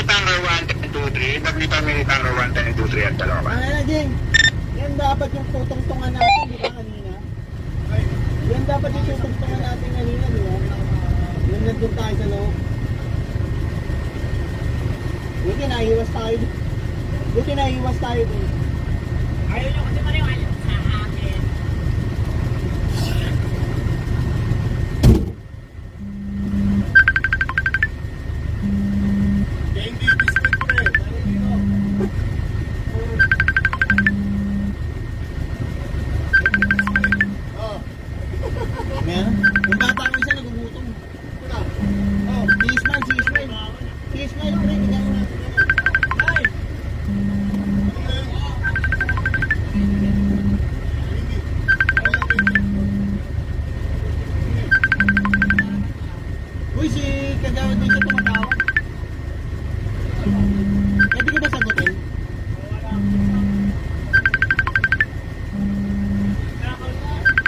Tanker 11023, nag-dito may Tanker 11023 at dalawa. Ano, Jing? Yan dapat yung tutungtungan natin, di ba kanina? Yan dapat yung tutungtungan natin kanina, di ba? Yan nandun tayo sa loob. Buti naiwas tayo. Buti naiwas tayo dun. Ayaw nyo kasi maniwala sa akin. Hindi, biscuit pre. Meron? Yung bata ko isa nagugutom. Oh, si Ismail. Si Ismail pre, hindi mo natin. Ay! Uy, si Kagawad din siya tumatawag. Pwede ko ba sagutin?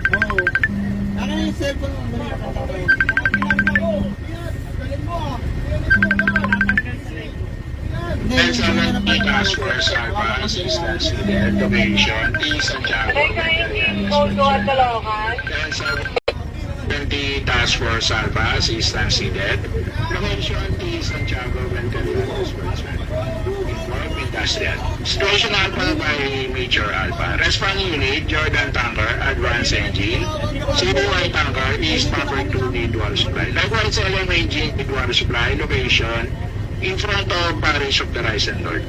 Oo. Akin na yung cellphone mo. Balik ka pa kayo. Then 70 task force Alpha assistance needed, location T. Santiago, Then 70 task force Alpha assistance needed, location T. Santiago, Venterianes, Inform Industrial. Situation Alpha by Major Alpha. Responding unit, Jordan Tanker, Advanced Engine. CBY Tanker, East Proper 2 need water supply. Likewise, LM Engine need water supply, location in front of Parish of the Horizon North.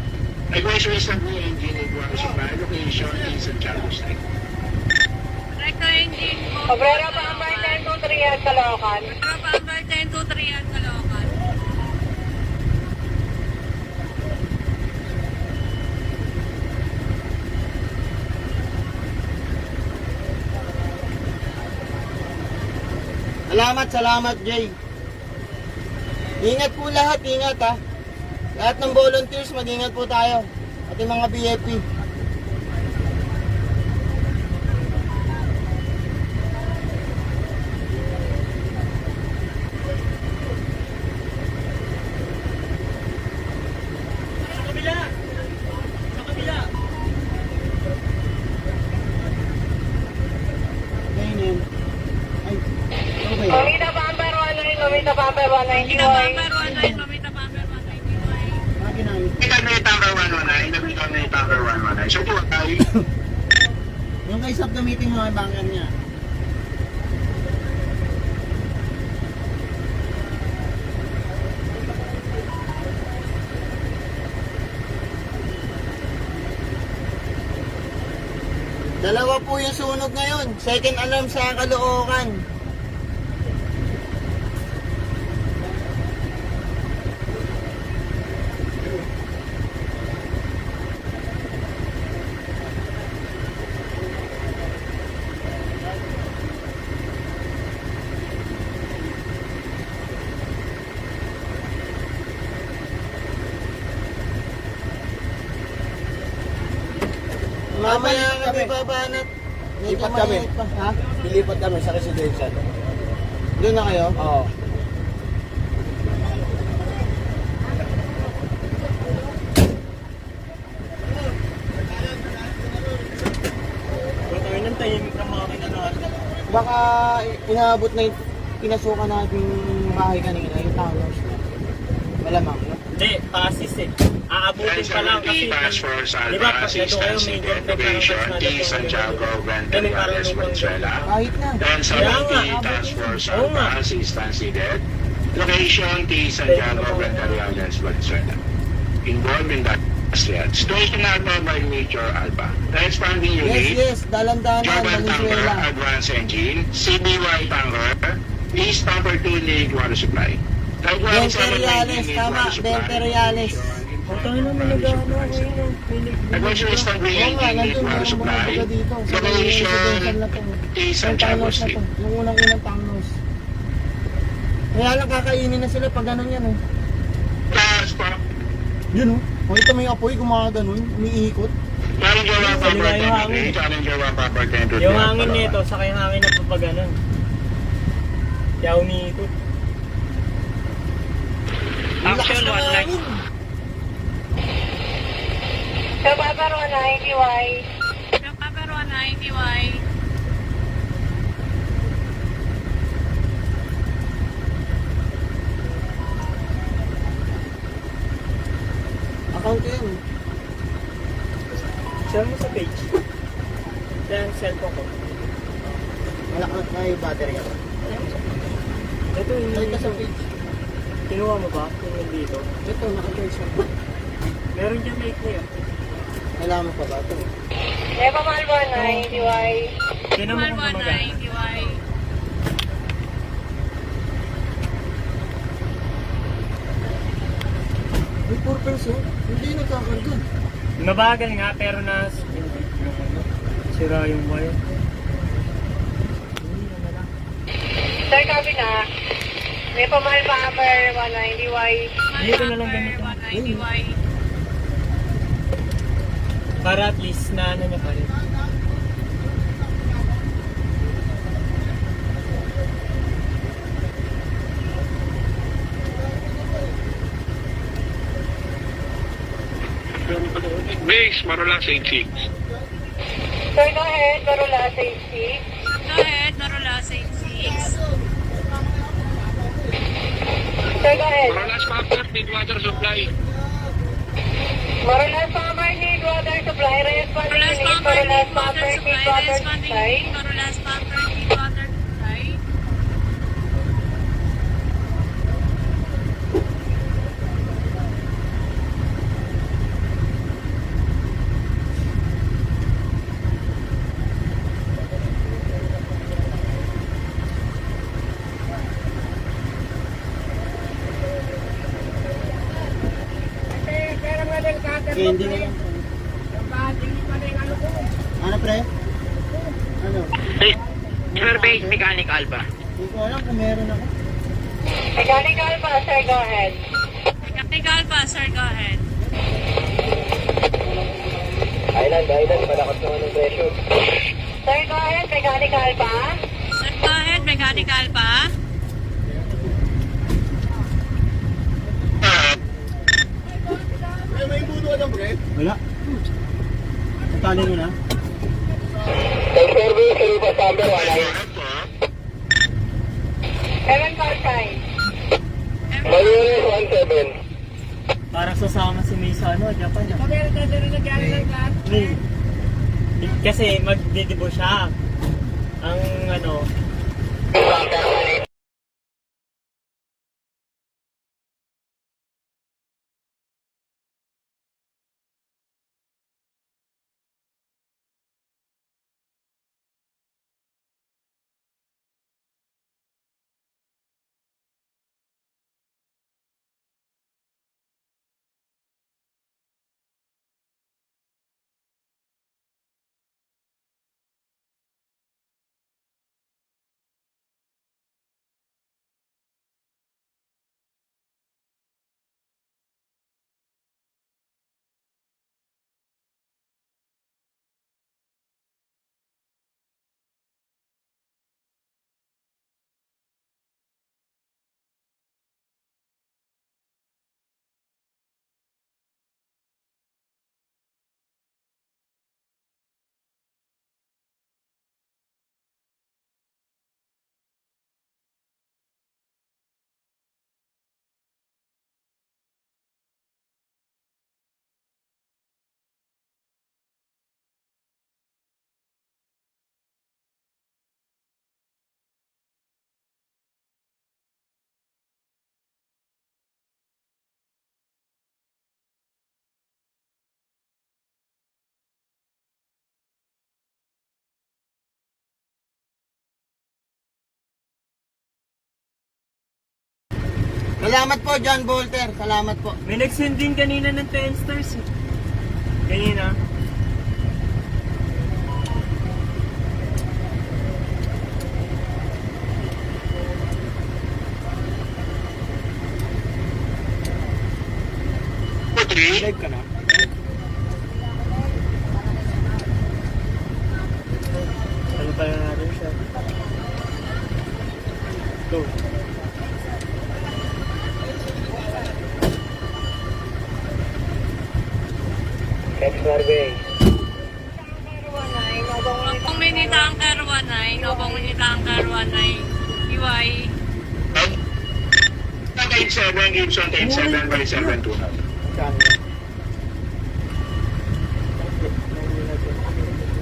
Likewise, Western Blue Engine need water supply, location in Santiago State. Recto engine po. Obrera pa ang 1023 at Caloocan. Obrera pa ang 1023 at Caloocan. Salamat, Jay. Ingat po lahat, ingat ha. Lahat ng volunteers, mag-ingat po tayo. At yung mga BFP. Ganyan. Ay, okay. Mamita Pamper 19, Mamita Pamper 190. Mamita Pamper 19, Mamita Pamper 190. Mga ginamit. Ilan may Tanker 119, nabigyan may Tanker 119. So, po ay Yung kay Sab gamitin mo ang bangan niya. Dalawa po yung sunog ngayon. Second alarm sa Caloocan. Mamaya kami babanat. Lipat kami. Ha? Lilipat kami sa residential. Doon na kayo? Oo. Tayo ng tahimik ng mga kinanahan. Baka inaabot na yung pinasukan natin yung bahay kanina, yung townhouse. Malamang, no? Hindi, pasis eh. Aabutin pa lang kasi. Task Force Di ba, Alpha pag nandun kayo, assistance may needed, government location na T. Santiago, Ganun, Venterianes, parang Venezuela. Kahit na. Then Kaya nga, 70 Task Force oo nga. Alpha assistance needed, location T. Santiago, Venterianes, Venezuela. Involved in that Situation Alpha by Major Alpha. Responding unit, Yes, dalandanan, Jordan Tanker, Venezuela. Advanced Engine, CBY Tanker, East Proper 2 need water supply. Likewise, Venteriales, tama, Venteriales. Tayo naman nag-ano ngayon. Likewise, Western Blue Oo nga, Engine need nandun water yung mga supply. baga dito. Sa Location residential na to. T. Yung Santiago townhouse na to. Street. Yung unang-unang townhouse. Kaya lang kakainin na sila pag ganun yan, oh. Task pa. Yun, oh. O ito may apoy, gumaganon, umiikot. Challenger 1 Proper Salila yung 10 hangin. Challenger 1 Proper 10 Yung hangin nito, saka yung hangin na papaganon. Kaya umiikot. Ang lakas Actual ng one hangin. 190Y. Camper 190Y. Account ko yun. Share mo sa page. Yan, cellphone ko. Wala ka may battery ka. Ito yung Ay, ka sa page. kinuha mo ba? Yung dito. Ito, naka-charge na. Meron dyan may clear. Kailangan mo pa ba ito? Never mahal 190Y. Tinan mo kung gumagana. 190Y. May purpose oh. Hindi nagkakarga. Mabagal nga pero sira yung wire. Sir, copy na. May pamahal pa hammer 190Y. Dito na lang ganito. 190Y. Para at least na ano niya pa rin. Base, Marola 86. Sir, go ahead. Marula 86. Go ahead. Marula 86. Sir, go ahead. Marola Spapper, need water supply. Marula Summer need water supply. Responding unit. Marula Summer need water supply. Marula Summer need water supply. Candy na lang. Ano pre? Ano? Survey mechanical ba? Hindi ko alam kung meron ako. Mechanical pa, sir. Go ahead. Mechanical pa, sir. Go ahead. Island, malakas naman ang pressure. Sir, go ahead. Mechanical pa. Sir, go ahead. Mechanical pa. May budo lang, pre. Wala. Tali mo na. Survey, Salupa Summer, 7 call sign. Malulis 17. Parang sasama si May sa ano, Japan niya. Kasi magdidibo siya. Ang ano, Salamat po, John Bolter. Salamat po. may nag-send din kanina ng 10 stars eh. Kanina. Live ka na? Ano pa na natin siya? Go. Next survey. 10-7, Gibson 10-7 by 729. Magkano?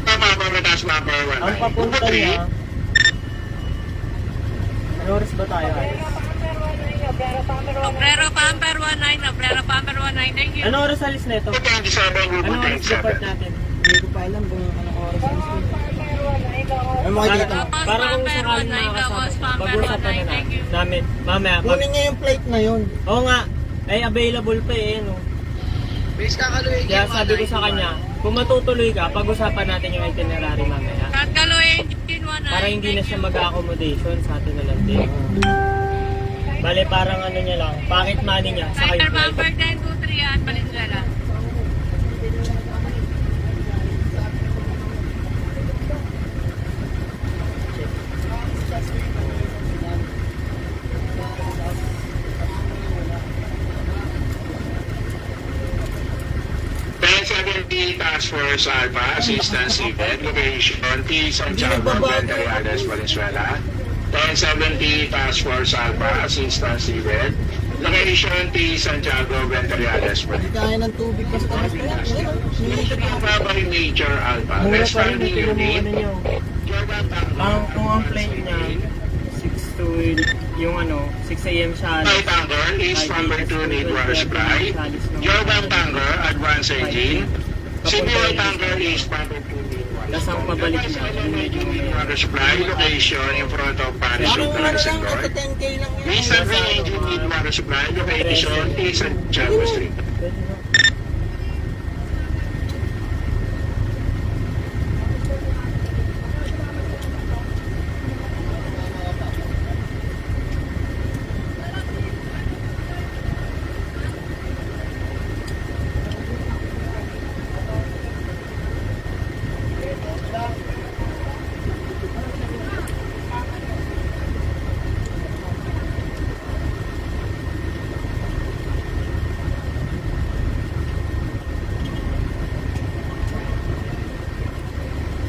Papa, mataas mapa, Ang papunta niya, ano oras ba tayo? Obrero Pamper 19, Obrero Pamper 19, thank you. Ano oras alis na ito? 27, Ano Gibson oras depart 10-7. natin? Hindi ko pa alam kung anong oras na ito. Ay, mga dito. Para kung sakaling makakasama, pag-usapan na namin. Mamaya, Kunin niya yung plate na yun. Oo nga, ay available pa eh, no? Kaya sabi ko sa kanya, kung matutuloy ka, pag-usapan natin yung itinerary mamaya. Tatgalo engine 19, Para hindi na siya mag-accommodation sa atin na lang din. Bale, parang ano niya lang, pocket money niya sa Fighter kayo. Pamper 1023 at Valenzuela. Task Force Alpha, Assistance Event, Location T. Santiago, Venteriales, Valenzuela. 1070 Task Force Alpha, Assistance Event, Location T. Santiago, Venteriales, Hindi kaya ng tubig basta-basta yan. by Major Alpha, Mura pa rin, Responding ito yung Unit, ano niyo. Jordan Kung ang plane niya, 6 to, yung ano, 6 a.m. siya. Flight Tanker, East number 2 need water supply. Jordan Tanker, Advance Engine. CBI Tanker, East number 2 need water Tapos ang pabalik niya, yun medyo may... water supply. Location in front of Paris Parang ano Transit lang, Door. ito 10K lang yun. Eastern Engine need water supply. Location is Santiago Street.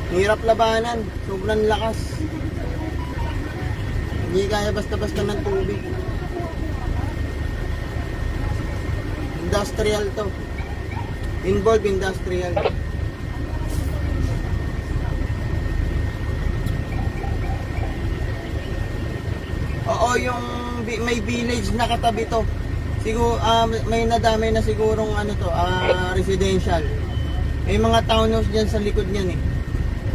Hirap labanan. Sobrang lakas. Hindi kaya basta-basta ng tubig. Industrial to. Involved industrial. Oo, yung may village na katabi to. Siguro may nadamay na sigurong ano to, residential. May mga townhouse diyan sa likod niyan eh.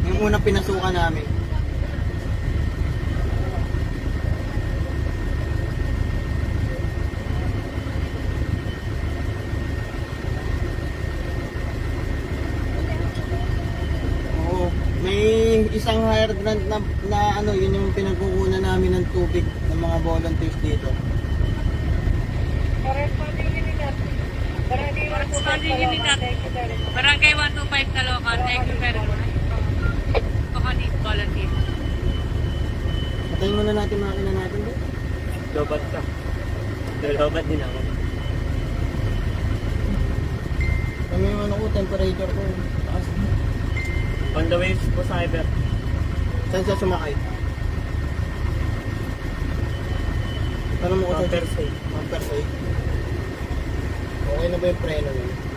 Yung unang pinasukan namin. Oo, may isang higher grant na ano, yun yung pinagkukunan namin ng tubig ng mga volunteers dito. Corresponding unit. Barangay 125 Caloocan, thank you very much. Coconut volunteer. Patayin muna natin makina natin doon. Lobat ka. Lobat din ako. Kami yung ano ko, temperature ko. Taas. On the waves po cyber. Saan siya sumakay? Tanong mo ko sa Per se. Per se. Okay na ba yung preno niya?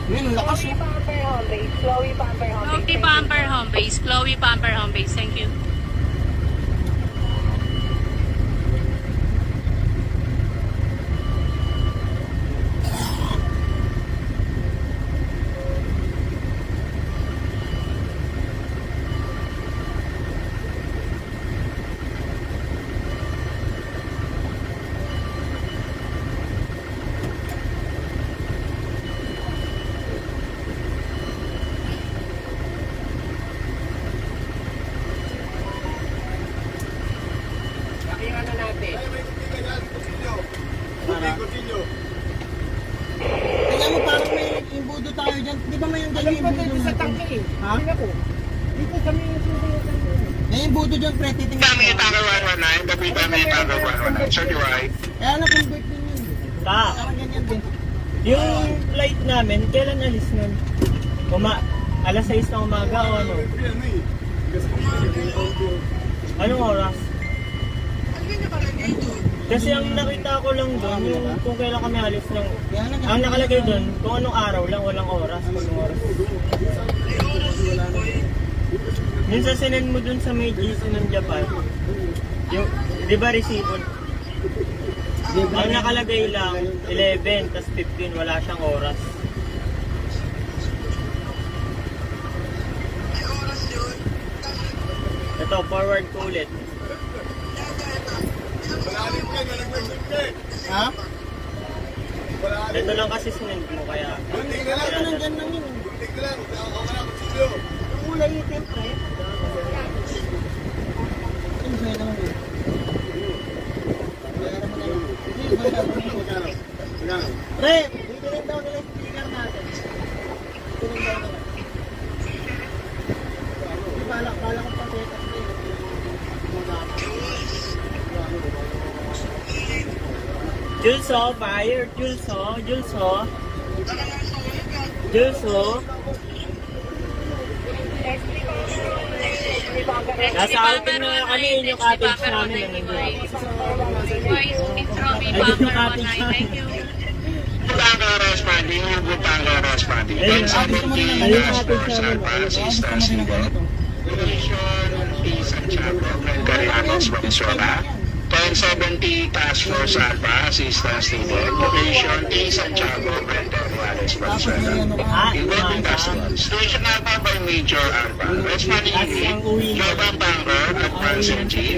Yun, lakas eh. Chloe Pamper Home Base, Chloe Pamper Home Base, thank you. Kaya mo parang may imbudo tayo dyan. Di ba may yung ganyan imbudo natin? Ha? Dito kami yung imbudo dyan, pre. Titingnan Kami ko. Itaga 119, David kami Itaga 119. Sir, di right? Kaya na-convert din yun. Ta, Parang ganyan din. yung flight namin, kailan alis nun? Alas 6 ng umaga o ano? Anong oras? Kasi ang nakita ko lang doon, yung kung kailan kami alis lang. Kaya na Ang nakalagay doon, kung anong araw lang, walang oras. Anong oras. Minsan sinend mo doon sa may GC ng Japan. Yung, di ba resibo? Ang nakalagay lang, 11, tas 15, wala siyang oras. Ito, forward ko ulit. Ha? Ito lang kasi sinend mo, kaya... Ito nandyan lang yun. Kulay itim, pre. Ano sa'yo naman yun? Bayaran mo na yun. Sige, bayaran mo na yun. Pre, bibili daw nila yung sticker natin. Bibili daw nila. Bala ko pa setup na yun. Julso, fire, Julso, Julso. Julso. Nasa outing na kami, yung cottage namin na nandun. Voice from Papa 19. Thank you. Butanga responding, yung Butanga responding. Ayun, 1017 ayun, task force ayun, Alpha, ayun, assistance needed. Location, P. Santiago, Garianos, Venezuela. 1070 task force Alpha, assistance needed. Location, P. Santiago, Garianos, Venezuela. Involved industrial. Station Alpha by Major Alpha. Responding unit, Global Tango at Francis G.